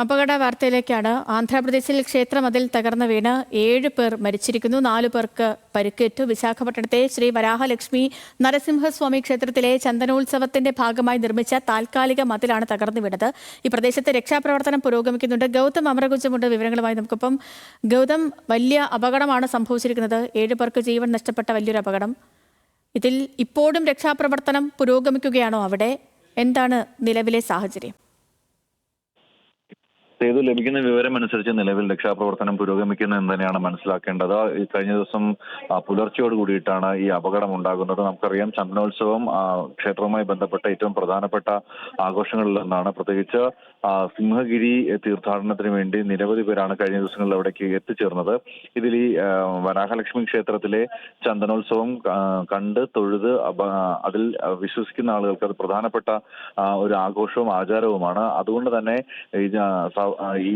അപകട വാർത്തയിലേക്കാണ്. ആന്ധ്രാപ്രദേശിൽ ക്ഷേത്രമതിൽ തകർന്നു വീണ് 7 പേർ മരിച്ചിരിക്കുന്നു, 4 പേർക്ക് പരിക്കേറ്റു. വിശാഖപട്ടണത്തെ ശ്രീ വരാഹലക്ഷ്മി നരസിംഹസ്വാമി ക്ഷേത്രത്തിലെ ചന്ദനോത്സവത്തിന്റെ ഭാഗമായി നിർമ്മിച്ച താൽക്കാലിക മതിലാണ് തകർന്നു വീണത്. ഈ പ്രദേശത്തെ രക്ഷാപ്രവർത്തനം പുരോഗമിക്കുന്നുണ്ട്. ഗൗതം അമരകുഞ്ചമുണ്ട് വിവരങ്ങളുമായി നമുക്കൊപ്പം. ഗൗതം, വലിയ അപകടമാണ് സംഭവിച്ചിരിക്കുന്നത്. 7 പേർക്ക് ജീവൻ നഷ്ടപ്പെട്ട വലിയൊരു അപകടം. ഇതിൽ ഇപ്പോഴും രക്ഷാപ്രവർത്തനം പുരോഗമിക്കുകയാണോ? അവിടെ എന്താണ് നിലവിലെ സാഹചര്യം? സേതു, ലഭിക്കുന്ന വിവരമനുസരിച്ച് നിലവിൽ രക്ഷാപ്രവർത്തനം പുരോഗമിക്കുന്നു എന്ന് തന്നെയാണ് മനസ്സിലാക്കേണ്ടത്. ഈ കഴിഞ്ഞ ദിവസം പുലർച്ചയോട് കൂടിയിട്ടാണ് ഈ അപകടം ഉണ്ടാകുന്നത്. നമുക്കറിയാം, ചന്ദനോത്സവം ക്ഷേത്രവുമായി ബന്ധപ്പെട്ട ഏറ്റവും പ്രധാനപ്പെട്ട ആഘോഷങ്ങളിലൊന്നാണ്. പ്രത്യേകിച്ച് സിംഹഗിരി തീർത്ഥാടനത്തിന് വേണ്ടി നിരവധി പേരാണ് കഴിഞ്ഞ ദിവസങ്ങളിൽ അവിടേക്ക് എത്തിച്ചേർന്നത്. ഇതിൽ ഈ വരാഹലക്ഷ്മി ക്ഷേത്രത്തിലെ ചന്ദനോത്സവം കണ്ട് തൊഴുത് അതിൽ വിശ്വസിക്കുന്ന ആളുകൾക്ക് അത് പ്രധാനപ്പെട്ട ഒരു ആഘോഷവും ആചാരവുമാണ്. അതുകൊണ്ട് തന്നെ ഈ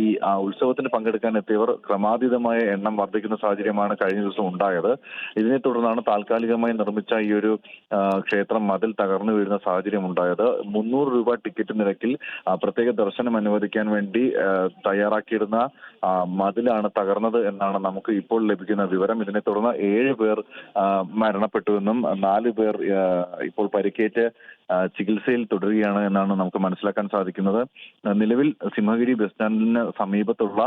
ഉത്സവത്തിന് പങ്കെടുക്കാൻ എത്തിയവർ ക്രമാതീതമായ എണ്ണം വർദ്ധിക്കുന്ന സാഹചര്യമാണ് കഴിഞ്ഞ ദിവസം ഉണ്ടായത്. ഇതിനെ തുടർന്നാണ് താൽക്കാലികമായി നിർമ്മിച്ച ഈ ഒരു ക്ഷേത്രം മതിൽ തകർന്നു വീഴുന്ന സാഹചര്യം ഉണ്ടായത്. 300 രൂപ ടിക്കറ്റ് നിരക്കിൽ പ്രത്യേക ദർശനം അനുവദിക്കാൻ വേണ്ടി തയ്യാറാക്കിയിരുന്ന മതിലാണ് തകർന്നത് എന്നാണ് നമുക്ക് ഇപ്പോൾ ലഭിക്കുന്ന വിവരം. ഇതിനെ തുടർന്ന് 7 പേർ മരണപ്പെട്ടുവെന്നും 4 പേർ ഇപ്പോൾ പരിക്കേറ്റ് ചികിത്സയിൽ തുടരുകയാണ് എന്നാണ് നമുക്ക് മനസ്സിലാക്കാൻ സാധിക്കുന്നത്. നിലവിൽ സിംഹഗിരി ബസ് സ്റ്റാൻഡിന് സമീപത്തുള്ള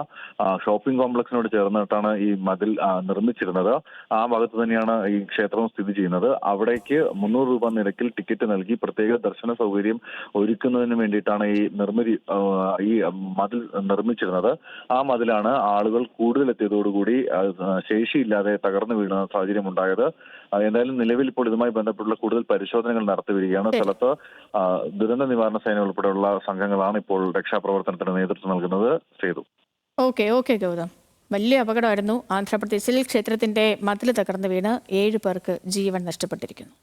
ഷോപ്പിംഗ് കോംപ്ലക്സിനോട് ചേർന്നിട്ടാണ് ഈ മതിൽ നിർമ്മിച്ചിരുന്നത്. ആ ഭാഗത്ത് തന്നെയാണ് ഈ ക്ഷേത്രം സ്ഥിതി ചെയ്യുന്നത്. അവിടേക്ക് 300 രൂപ നിരക്കിൽ ടിക്കറ്റ് നൽകി പ്രത്യേക ദർശന സൗകര്യം ഒരുക്കുന്നതിന് വേണ്ടിയിട്ടാണ് ഈ മതിൽ നിർമ്മിച്ചിരുന്നത്. ആ മതിലാണ് ആളുകൾ കൂടുതൽ എത്തിയതോടുകൂടി ശേഷിയില്ലാതെ തകർന്നു വീഴുന്ന സാഹചര്യം ഉണ്ടായത്. എന്തായാലും നിലവിൽ ഇപ്പോൾ ഇതുമായി ബന്ധപ്പെട്ടുള്ള കൂടുതൽ പരിശോധനകൾ നടത്തി വരികയാണ്. സ്ഥലത്ത് ദുരന്ത നിവാരണ സേന ഉൾപ്പെടെയുള്ള സംഘങ്ങളാണ് ഇപ്പോൾ രക്ഷാപ്രവർത്തനത്തിന് നേതൃത്വം നൽകുന്നത്. സേതു. ഓക്കെ ഗൗതം, വലിയ അപകടമായിരുന്നു. ആന്ധ്രാപ്രദേശിൽ ക്ഷേത്രത്തിന്റെ മതിൽ തകർന്നു വീണ് 7 പേർക്ക് ജീവൻ നഷ്ടപ്പെട്ടിരിക്കുന്നു.